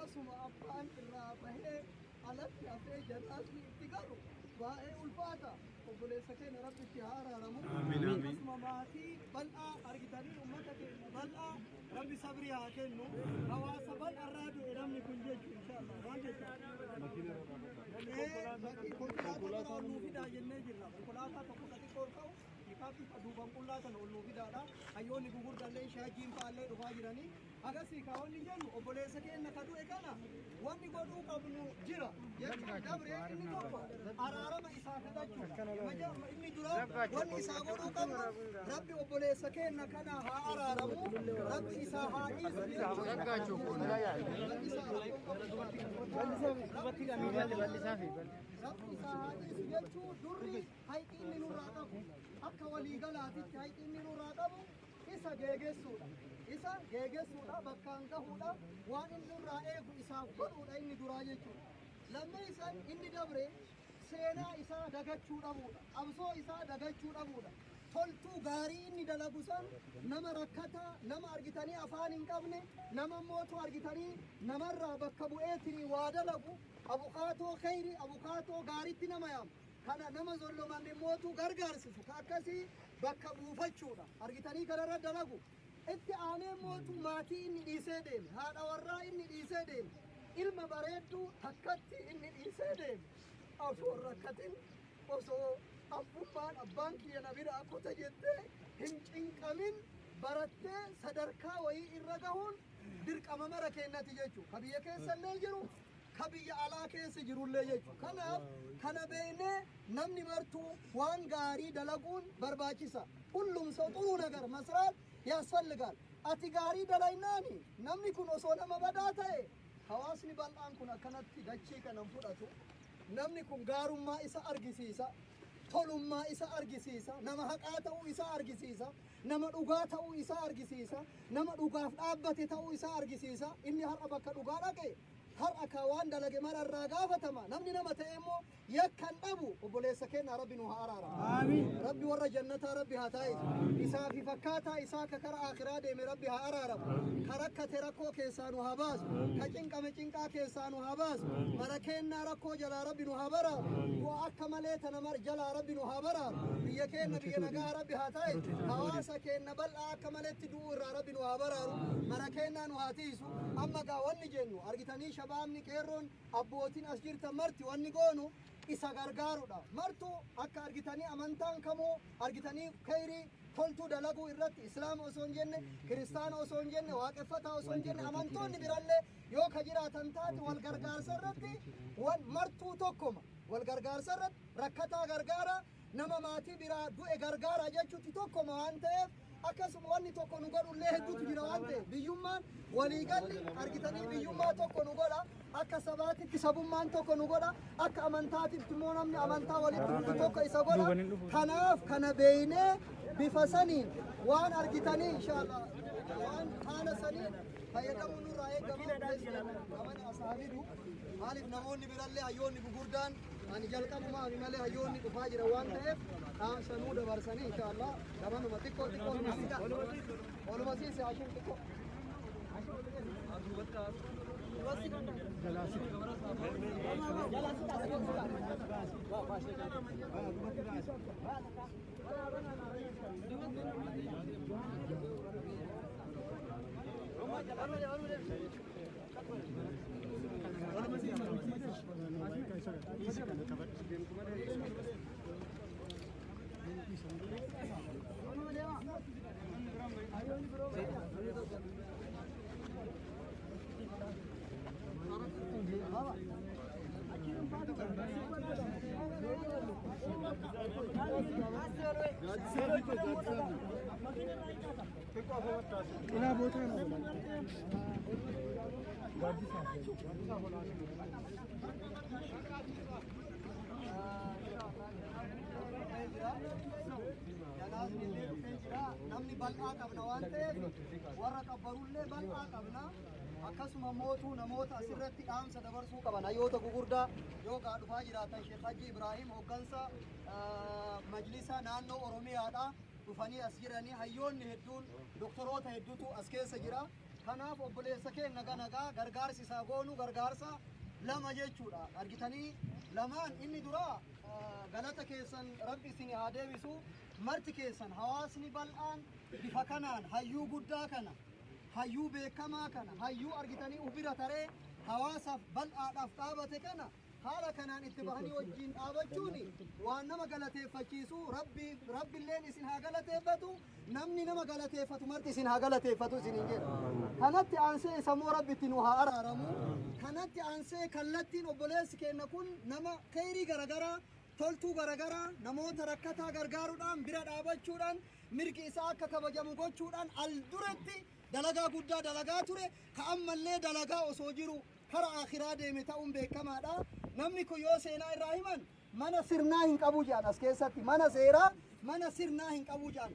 أخصم أبان الرابعين على في جنات الاتقار وهي الفاتة وقل سكين رب الشهارة رمو آمين أخصم ماتي بلأ أرقداني أمتك بلأ رب صبري هاكينو رواس بل أراد إرمي كل جيش إن شاء الله واجه كلاتة نوفيدا جنة جرا كلاتة تقولي كوركو كافي فدوبان كلاتة نوفيدا لا أيوني بقول دلني شاجين فالله رفاجراني أغاسي كاوني جنو أبولي سكين نكادو إكانا واني قدو قبنو جرا يكي دبري إني توقع أرارا ما إساك دجو مجا إني جرا واني إساقو قبنو ربي أبولي سكين نكنا ها أرارمو ربي إساها akka walii galaatitti hayxiin inni nurraa qabu isa geegessuudha bakkaan gahuudha waan inni nurraa eegu isaaf godhuudha inni duraa jechuudha lammeessan inni dabre seenaa isaa dagachuu dhabuudha qabsoo isaa dagachuu dhabuudha toltuu gaarii inni dalagu san nama rakkataa nama argitanii afaan hin qabne nama mootu argitanii namarraa bakka bu'eetinii waa dalagu abukaatoo khayri abukaatoo gaariitti nama yaama kana nama zollomanni mootu gargaarsisu akkasii bakka buufachuudha argitanii kanarra dalagu itti aanee mootu maatii inni dhiisee deeme haadha warraa inni dhiisee deeme ilma bareedduu takkatti inni dhiisee deeme osoo rakkatin osoo abbummaan abbaan kiyya na bira akkota jettee hin cinqamin barattee sadarkaa wayii irra gahuun dirqama mara kennati jechuu ka biyya keessallee jiru ka biyya alaa keessa jirullee jechuu kanaaf kana beeknee namni martuu waan gaarii dalaguun barbaachisa hullum ሰው ጥሩ ነገር መስራት ያስፈልጋል ati gaarii dalaynaani namni kun osoo nama badaa ta'e hawaasni bal'aan kun akkanatti dachii kana fudhatu namni kun gaarummaa isa argisiisa tolummaa isa argisiisa nama haqaa ta'uu isa argisiisa nama dhugaa ta'uu isa argisiisa nama dhugaaf dhaabbate ta'uu isa argisiisa inni har'a bakka dhugaa dhaqe har'a ka waan dalage mararraa gaafatama namni nama ta'e immoo yakkan dhabu obboleessa keenya rabbi nu haa araara amiin rabbi warra jannataa rabbi haa taa'e isaa fi fakkaataa isaa ka kara akhiraa deeme rabbi haa araara ka rakkate rakkoo keessaa nu haa baasu ka cinqame cinqaa keessaa nu haa baasu mara keennaa rakkoo jalaa rabbi nu haa baraaru bu'aa akka malee tana mar jalaa rabbi nu haa baraaru biyya keenya biyya nagaa rabbi haa taa'e hawaasa keenya bal'aa akka maleetti du'u irraa rabbi nu haa baraaru mara keennaa nu haa tiisu amma gaa wanni jennu argitanii shabaabni qeerroon abbootiin as jirtan marti wanni goonu isa gargaarudha martu akka argitanii amantaan kamoo argitanii khayrii toltuu dalaguu irratti islaama osoo hin jenne kiristaana osoo hin jenne waaqeffataa osoo hin jenne amantoonni birallee yoo ka jiraatan taate wal gargaarsa irratti wan martuu tokkoma wal gargaarsa irratti rakkataa gargaara nama maatii biraa du'e gargaara jechuutti tokkoma waan ta'eef akkasuma wanni tokko nu godhullee hedduutu jira waan ta'eef biyyummaan waliigalli argitanii biyyummaa tokko nu godha akka sabaatitti sabummaan tokko nu godha akka amantaatitti immoo namni amantaa walitti dhufu tokko isa godha kanaaf kana beeynee bifa saniin waan argitanii inshaallah waan haala saniin fayyadamuu nurraa eegamu namani asaabidu maaliif namoonni birallee hayyoonni gugurdaan ani jalqabumaa fi malee hayyoonni dhufaa jira waan ta'eef dhaamsanuu dabarsanii inshaallah gamanuma xiqqoo oluma siise hashin xiqqoo Ila bota namni bal'aa qabna waan ta'eef warra qabbarullee bal'aa qabna akkasuma mootuu namoota asirratti dhaamsa dabarsuu qaban hayyoota gugurdaa yoo gaa dhufaa jiraatan Sheekh Haji Ibrahim hooggansa majlisa naannoo Oromiyaadha dhufanii as jiranii hayyoonni hedduun doktoroota hedduutu as keessa jira kanaaf obboleessa keenya nagaa gargaarsi isaa goonu gargaarsa lama jechuudha argitanii lamaan inni dura galata keessan rabbi isin haa deebisu marti keessan hawaasni bal'aan bifa kanaan hayyuu guddaa kana hayyuu beekamaa kana hayyuu argitanii ubira taree hawaasaaf bal'aadhaaf dhaabate kana haala kanaan itti bahanii wajjin dhaabachuuni waan nama galateeffachiisu rabbilleen isin haa galateeffatu namni nama galateeffatu marti isin haa galateeffatu isin hin jedhu kanatti aansee sammuu rabbitti nu haa araaramu kanatti aansee kallattiin obboleessi keenya kun nama khayrii garagaraa toltuu garagaraa namoota rakkataa gargaaruudhaan bira dhaabachuudhaan mirgi isaa akka kabajamu gochuudhaan al duratti dalagaa guddaa dalagaa ture ka ammallee dalagaa osoo jiru kara akhiraa deeme ta'uun beekamaadha namni kun yoo seenaa irraa himan mana sirnaa hin qabu jedhan as keessatti mana seeraa mana sirnaa hin qabu jedhan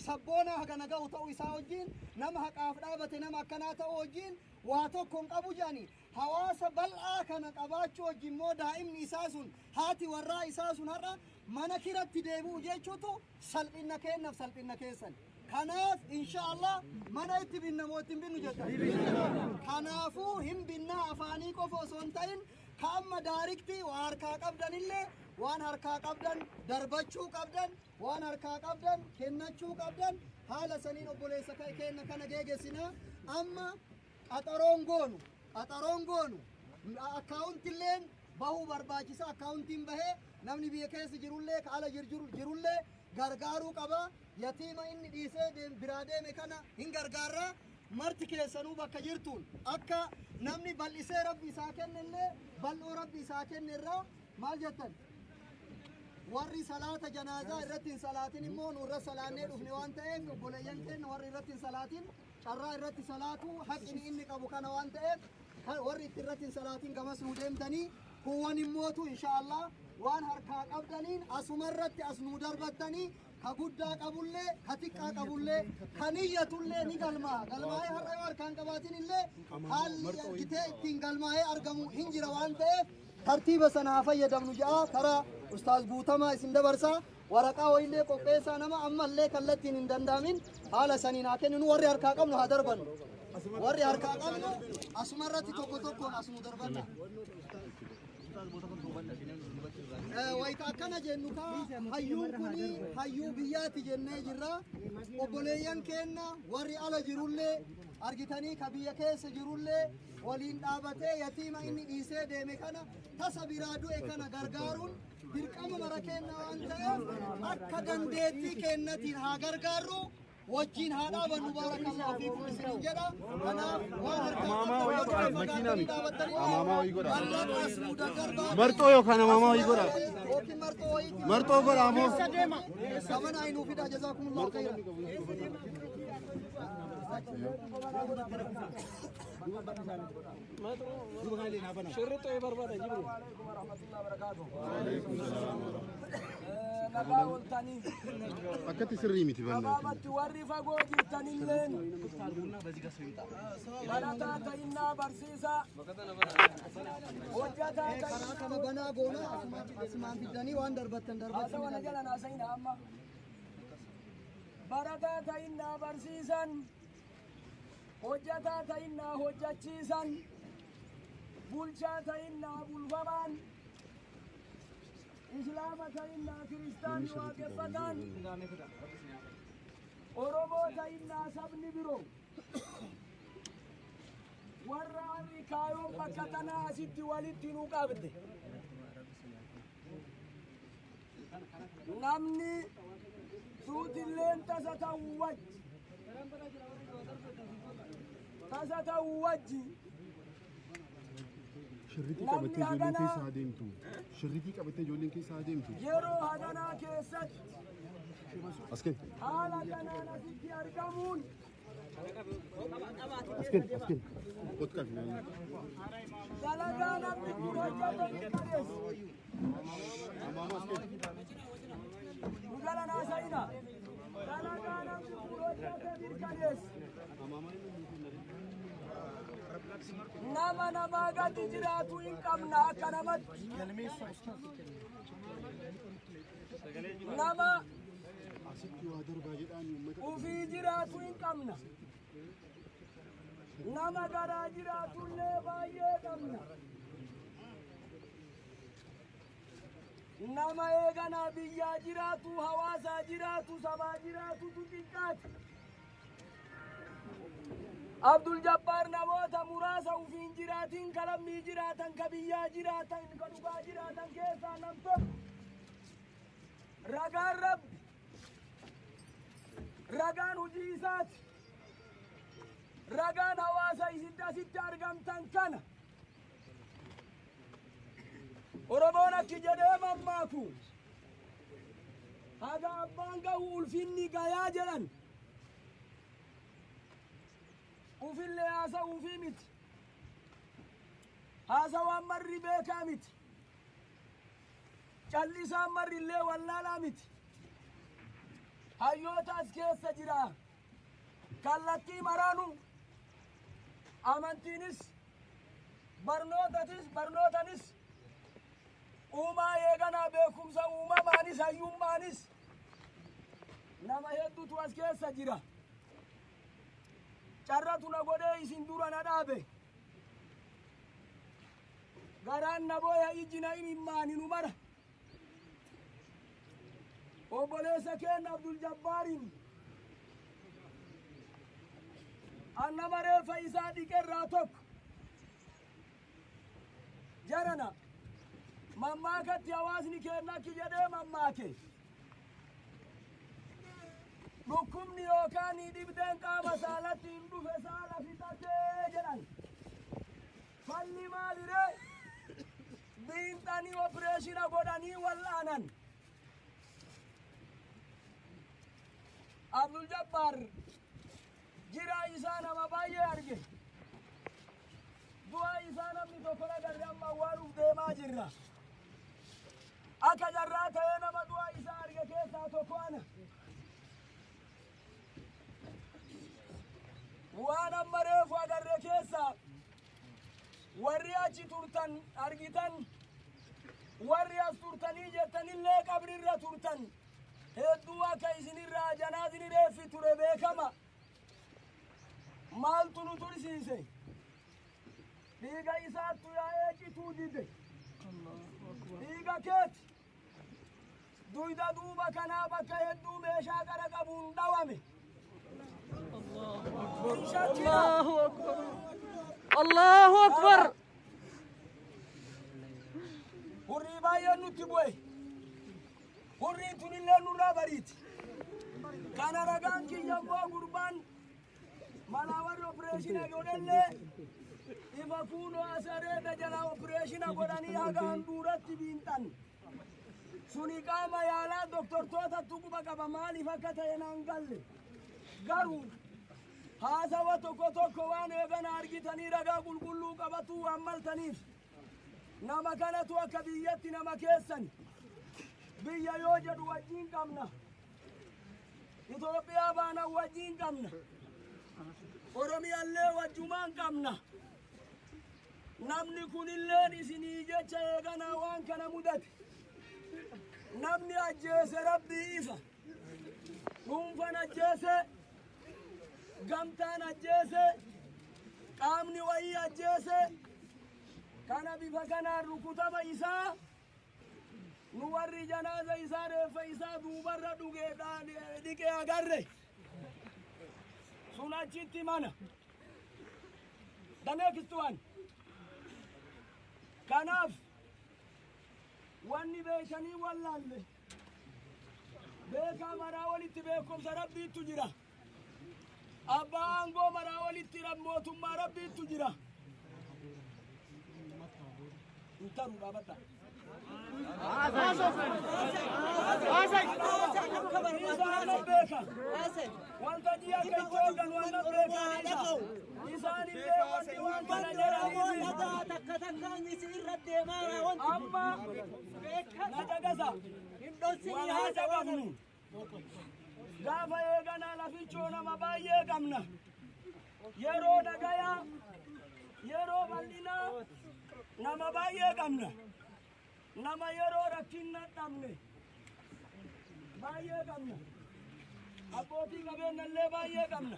sabboona haga naga'u ta'uu isaa wajjin nama haqaaf dhaabate nama akkanaa ta'uu wajjin waa tokko hin qabu jedhani hawaasa bal'aa kana qabaachuu wajjin immoo daa'imni isaa sun haati warraa isaa sun har'a mana kiratti deebi'u jechuutu salphina kennaaf salphina keessan kanaaf inshaallah mana itti binna mootin binnu jettan kanaafuu hin binnaa afaanii qofa osoo hin ta'in ka amma daarikti waa harkaa qabdanillee waan harkaa qabdan darbachuu qabdan waan harkaa qabdan kennachuu qabdan haala saniin obboleessa keenya kana geegessina amma qaxaroon goonu akkaawuntilleen bahuu barbaachisa akkaawuntiin bahee namni biyya keessa jirullee ka ala jirullee gargaaruu qaba yatiima inni dhiisee biraa deeme kana hin gargaarra marti keessanuu bakka jirtuun akka namni bal'isee rabbi isaa kennellee bal'oo rabbi isaa kennerraa maal jettan warri salaata janaazaa irratti hin salaatin immoo nurra salaannee dhufne waan ta'eef obboleeyyan keenya warri irratti hin salaatin carraa irratti salaatu haqni inni qabu kana waan ta'eef warri irratti hin salaatin gamas nu deemtanii kuwwan immootu inshaallah waan harkaa qabdaniin asumarratti as nu darbattanii ka guddaa qabullee ka xiqqaa qabullee ka niyyatullee ni galmaa'ee har'a yoo harkaan qabaatin illee haalli argitee ittiin galmaa'ee argamu hin jira waan ta'eef tartiiba sanaa fayyadamnu ja'a karaa ustaaz guutamaa isin dabarsa waraqaa wayillee qopheessaa nama ammallee kallattiin hin danda'amin haala saniin haa kenninu warri harkaa qabnu haa darbannu warri harkaa qabnu asumarratti tokko tokkoon as nu darbanna wayita akkana jennu ka hayyuun kuni hayyuu biyyaati jennee jirra obboleeyyan keenya warri ala jirullee argitanii ka biyya keessa jirullee waliin dhaabatee yatiima inni dhiisee deeme kana tasa biraa du'e kana gargaaruun dirqama mara keenya waan ta'eef akka dandeettii keenyatiin haa gargaarru wajjin haa dhaabannu baarakallahu fiikum isin jedha kanaaf waan harkaa marxoo yookaan amaamaa wayii godha marxoo godha amoo gaman aynuu fida jazakumullahu khayran شرطه بربادة جبري أكتر سري متى بنا بابا توري فقو جبتني لين بنا تاينا برسيسا وجدا kana banaa goona asumaan fidanii waan darbatan هذا وانا جلنا سينا أما بردا تاينا برسيسا hojjataa ta'innaa hojjachiisan bulchaa ta'innaa bulfaman islaama ta'innaa kiristaanni waaqeffatan oromoo ta'innaa sabni biroo warra kaayoon bakka tanaa asitti walitti nu qabde namni suutilleen tasa ta'u wajji tasa ta'u wajji شريتي قبتي جولين كي سادمتو شريتي قبتي جولين كي سادمتو yeroo haganaa keessatti أسكن haala kanaan asitti argamuun أسكن قد كافي dalagaa namni kun hojjate ni qabeessa nu galanaa sa'ina dalagaa namni kun hojjate ni qabeessa nama namaa gadi jiraatu hin qabna akka namatti nama ufii jiraatu hin qabna nama garaa jiraatullee baay'ee qabna. Nama eeganaa biyyaa jiraatu, hawaasaa jiraatu, sabaa jiraatutu xiqqaate. Abdul Jabbaar namoota muraasa ufiin jiraatiin kalammii jiraatan, ka biyyaa jiraatan, ka dhugaa jiraatan keessaa nam tokko. Ragaan Rabbi, ragaan hojii isaati, ragaan hawaasa isitti asitti argamtan kana. Oromoon akki jedhee mammaaku haga abbaan gahu ulfinni gayaa jedhan ufillee haasa'uufii miti, haasawaan marri beekaa miti, callisaan marrillee wallaalaa miti. Hayyoota as keessa jira kallattii maraanu amantiinis barnootanis uumaa eeganaa beekumsa uumamaanis hayyummaanis nama hedduutu as keessa jira. Carratu na godhee isin dura na dhaabe garaan na booya ijji na imimmaani nu mara. Obboleessa keenya Abdul Jabbaariin annama reeffa isaa dhiqerraa tokko jarana mammaakatti hawaasni keenya akki jedhee mammaake. Dhukkubni yookaan dhibdeen qaama saalatti hin dhufe saala fixatee jedhan. Falli maaliree? Biinxanii opereeshina godhanii wallaanan. Abdul Jabbaar jiraa isaa nama baay'ee arge. Du'a isaa namni tokko agarre amma awwaaluuf deemaa jirra. Akka jarraa ta'ee nama du'a isaa arge keessaa tokko ana. Waan amma reefu agarre keessaa warri achi turtan argitan, warri as turtanii jettanillee qabrirra turtan hedduu akka isinirraa janaasni reeffi ture beekama. Maaltu nu tursiise? Dhiiga isaattu yaa'ee cituu dide. Dhiiga keeti duyda duuba kanaa bakka hedduu meeshaa qara qabuun dhawame. Allahu Akbar. Allahu Akbar. Hurrii baay'een nutti bu'e. Hurriin tunillee nurraa bariiti. Kana ragaan kiyya immoo gurbaan mana warri opereeshina godhellee ifa kuunoo asareeta jala opereeshina godhanii haga handhuuratti biinxan. Suni qaama yaalaa doktortootatti quba qaba maaliif akka ta'e naan galle. Garuu haasawa tokko waan eegana argitanii ragaa qulqulluu qabatuu waan maltaniif nama kanatu akka biyyatti nama keessan biyya yoo jedhu wajjin qabna. Itoophiyaa baana wajjin qabna. Oromiyaallee wajjumaan qabna. Namni kunilleen isinii jecha eeganaa waan kana mudate. Namni ajjeese Rabbii ifa. Dhuunfan ajjeese, gamtaan ajjeese, qaamni wayii ajjeese. Kana bifa kanaan rukutama isaa nu warri janaaza isaa reeffa isaa duubarra dhugeedhaan dhiqee agarre. Sun achitti mana. The next one. Kanaaf wanni beekanii wallaalle beekaa maraa walitti beekumsa Rabbiitu jira. Abbaa aangoo maraa walitti mootummaa Rabbiitu jira. Intaru dhaabata. Wanta ji'a keettoogan wanna beekaa isaan illee wanti waan kana jedhanii amma na dhagasa waan haasa qabnu gaafa eeganaa lafichoo nama baay'ee qabna. Yeroo dhagayaa yeroo bal'inaa nama baay'ee qabna. Nama yeroo rakkinna dhabne baay'ee qabna. Abbootii qabeenyallee baay'ee qabna.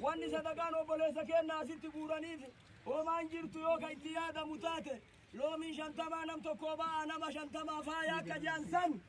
wanni sadaqaan obboleessa keenna asitti guuraniif homaan jirtu yoo ka itti yaadamu taate loomiin 50 nam tokko ba'a nama 50 faaya akka jaansan